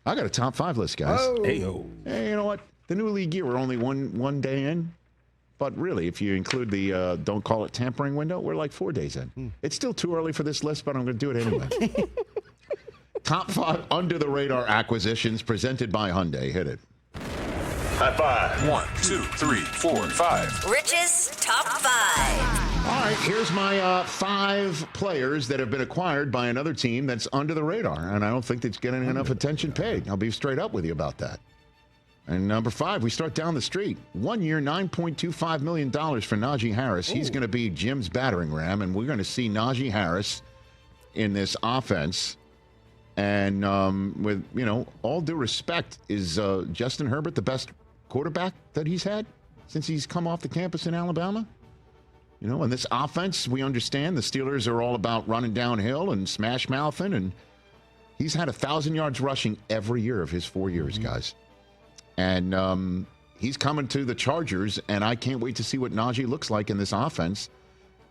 I got a top 5 list, guys. Oh. Hey, you know what? The new league year, we're only one day in. But really, if you include the don't call it tampering window, we're like 4 days in. It's still too early for this list, but I'm going to do it anyway. Top 5 under-the-radar acquisitions presented by Hyundai. Hit it. High five. 1, 2, 3, 4, 5. Rich's top 5. All right, here's my 5 players that have been acquired by another team that's under the radar, and I don't think it's getting enough attention paid. I'll be straight up with you about that. And number 5, we start down the street. 1 year, $9.25 million for Najee Harris. He's going to be Jim's battering ram, and we're going to see Najee Harris in this offense. And with, all due respect, is Justin Herbert the best quarterback that he's had since he's come off the campus in Alabama? In this offense, we understand the Steelers are all about running downhill and smash mouthing, and he's had 1,000 yards rushing every year of his 4 years, guys. And he's coming to the Chargers, and I can't wait to see what Najee looks like in this offense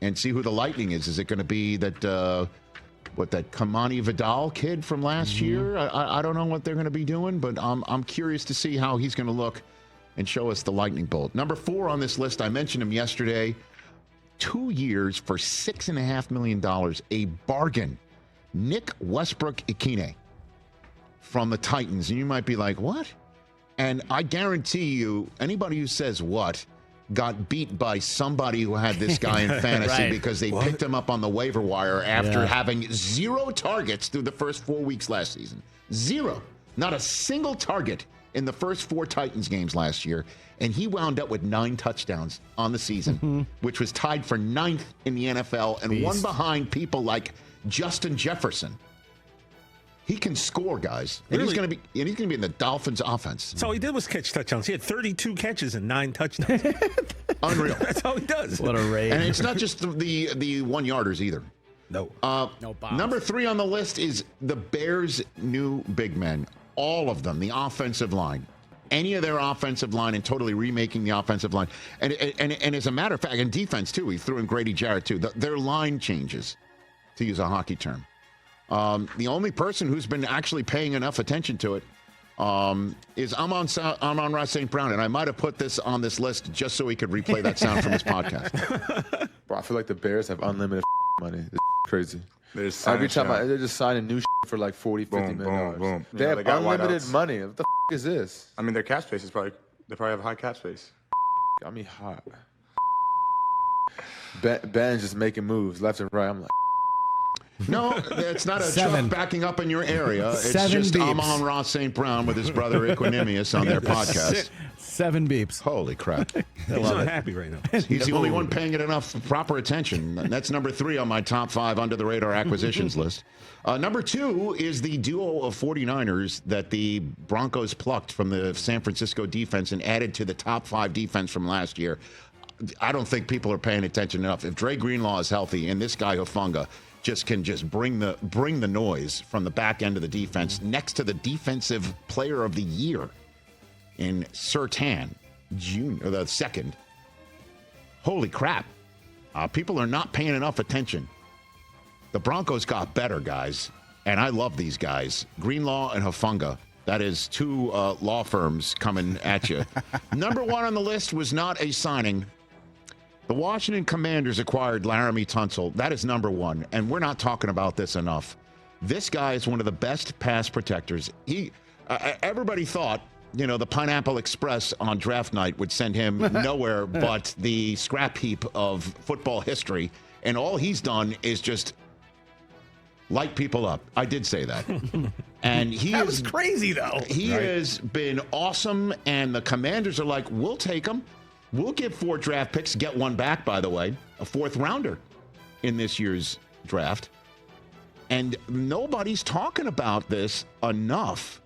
and see who the Lightning is. Is it going to be that that Kamani Vidal kid from last year? I don't know what they're going to be doing, but I'm curious to see how he's going to look and show us the lightning bolt. Number 4 on this list, I mentioned him yesterday. 2 years for $6.5 million, a bargain. Nick Westbrook-Ikhine from the Titans. And you might be like, what? And I guarantee you, anybody who says what got beat by somebody who had this guy in fantasy Right. because they picked him up on the waiver wire after having 0 targets through the first 4 weeks last season. 0. Not a single target in the first 4 Titans games last year. And he wound up with 9 touchdowns on the season, which was tied for 9th in the NFL and one behind people like Justin Jefferson. He can score, guys. And Really? he's going to be in the Dolphins offense. That's all he did was catch touchdowns. He had 32 catches and 9 touchdowns. Unreal. That's all he does. What a raid. And it's not just the 1-yarders either. No. No bombs. Number 3 on the list is the Bears' new big men. All of them, the offensive line. Any of their offensive line and totally remaking the offensive line. And as a matter of fact, in defense, too, he threw in Grady Jarrett, too. Their line changes, to use a hockey term. The only person who's been actually paying enough attention to it is Amon-Ra St. Brown. And I might have put this on this list just so he could replay that sound from his podcast. Bro, I feel like the Bears have unlimited money. It's crazy. Every time they're just signing new for like $40, $50 million. Boom. They have got unlimited wideouts. money. What the is this? I mean, their cap space is they probably have high cap space. Got me hot. Ben's just making moves left and right. I'm like, No, it's not a 7. truck backing up in your area. It's 7 just beeps. Amon-Ra St. Brown with his brother Equanimous on their podcast. 7 beeps. Holy crap. He's not happy right now. He's the only one paying it enough proper attention. That's number 3 on my top 5 under-the-radar acquisitions list. Number 2 is the duo of 49ers that the Broncos plucked from the San Francisco defense and added to the top 5 defense from last year. I don't think people are paying attention enough. If Dre Greenlaw is healthy and this guy Hufanga can bring the noise from the back end of the defense next to the defensive player of the year in Surtain, Jr., the second. Holy crap. People are not paying enough attention. The Broncos got better, guys, and I love these guys. Greenlaw and Hufanga. That is 2 law firms coming at you. Number 1 on the list was not a signing. The Washington Commanders acquired Laramie Tunsil. That is number 1, and we're not talking about this enough. This guy is one of the best pass protectors. Everybody thought, the Pineapple Express on draft night would send him nowhere but the scrap heap of football history, and all he's done is just light people up. I did say that. And That was crazy, though. He has been awesome, and the Commanders are like, we'll take him. We'll give 4 draft picks, get 1 back, by the way, a 4th rounder in this year's draft. And nobody's talking about this enough.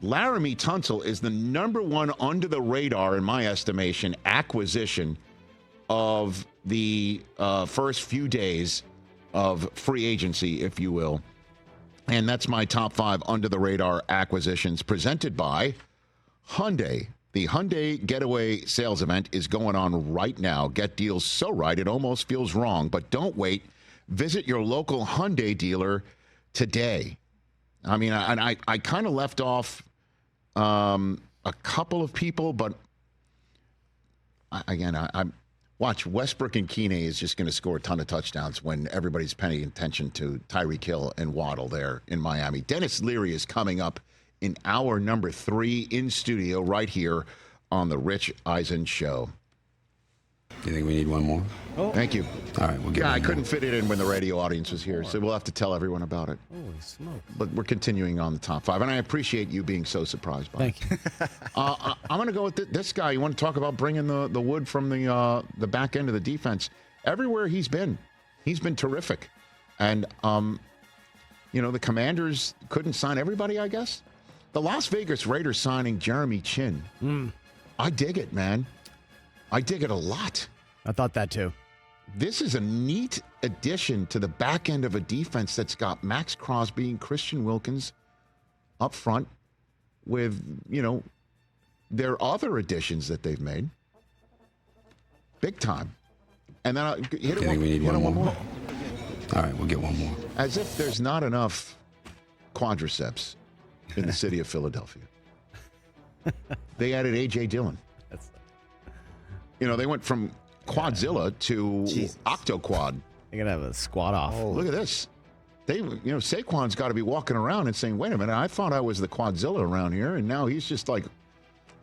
Laramie Tunsil is the number 1 under the radar, in my estimation, acquisition of the first few days of free agency, if you will. And that's my top 5 under the radar acquisitions presented by Hyundai. The Hyundai Getaway sales event is going on right now. Get deals so right it almost feels wrong. But don't wait. Visit your local Hyundai dealer today. I mean, I kind of left off a couple of people, but I watch Westbrook-Ikhine is just going to score a ton of touchdowns when everybody's paying attention to Tyreek Hill and Waddle there in Miami. Dennis Leary is coming up in hour number 3 in studio right here on the Rich Eisen Show. You think we need one more? Oh. Thank you. All right, we'll get I one couldn't more. fit it in when the radio audience was here, so we'll have to tell everyone about it. Holy smoke. But we're continuing on the top 5, and I appreciate you being so surprised by it. Thank you. I'm going to go with this guy. You want to talk about bringing the wood from the back end of the defense? Everywhere he's been terrific. And, the Commanders couldn't sign everybody, I guess. The Las Vegas Raiders signing Jeremy Chin. I dig it, man. I dig it a lot. I thought that too. This is a neat addition to the back end of a defense that's got Max Crosby and Christian Wilkins up front with, their other additions that they've made. Big time. And then hit it You think we need one more? All right, we'll get one more. As if there's not enough quadriceps in the city of Philadelphia. They added A.J. Dillon. They went from Quadzilla to Octoquad. You're going to have a squat off. Oh, look at this. Saquon's got to be walking around and saying, wait a minute, I thought I was the Quadzilla around here, and now he's just like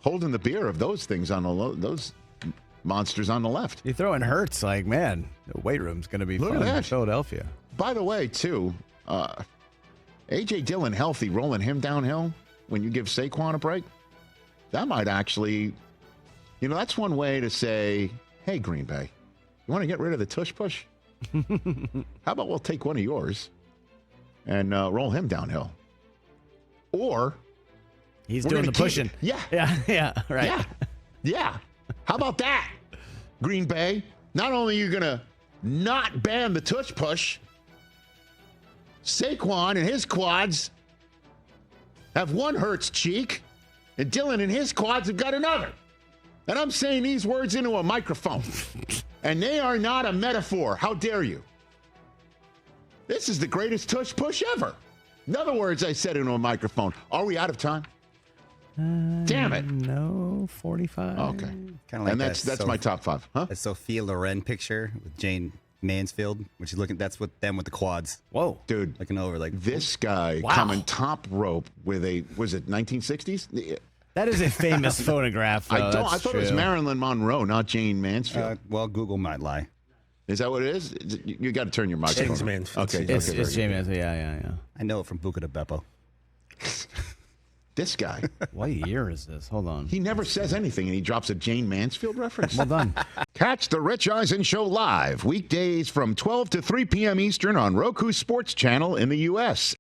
holding the beer of those things on those monsters on the left. You throw in Hurts, like, man, the weight room's going to be Look fun at that. in Philadelphia. By the way, too, A.J. Dillon healthy, rolling him downhill when you give Saquon a break, that might actually, that's one way to say, hey, Green Bay, you want to get rid of the tush push? How about we'll take one of yours and roll him downhill? Or He's we're doing gonna the pushing. Yeah. Yeah, right. Yeah. How about that, Green Bay? Not only are you going to not ban the tush push, Saquon and his quads have one Hurts cheek, and Dillon and his quads have got another. And I'm saying these words into a microphone, and they are not a metaphor. How dare you? This is the greatest tush push ever. In other words, I said into a microphone. Are we out of time? Damn it. No, 45. Okay. Kind of like And that's my top 5. Huh? that Sophia Loren picture with Jane Mansfield, which is looking. That's what them with the quads Whoa. Dude, looking over like this guy coming top rope with was it 1960s? That is a famous photograph, though. I That's thought it was true. Marilyn Monroe, not Jane Mansfield. well, Google might lie. Is that what it is? You got to turn your microphone. James on. Mansfield. Okay. It's very good. James. Yeah. I know it from Buca de Beppo. This guy, What year is this? Hold on. he never says anything, and he drops a Jane Mansfield reference. Well done. Catch the Rich Eisen Show live weekdays from 12 to 3 p.m. Eastern on Roku Sports Channel in the U.S.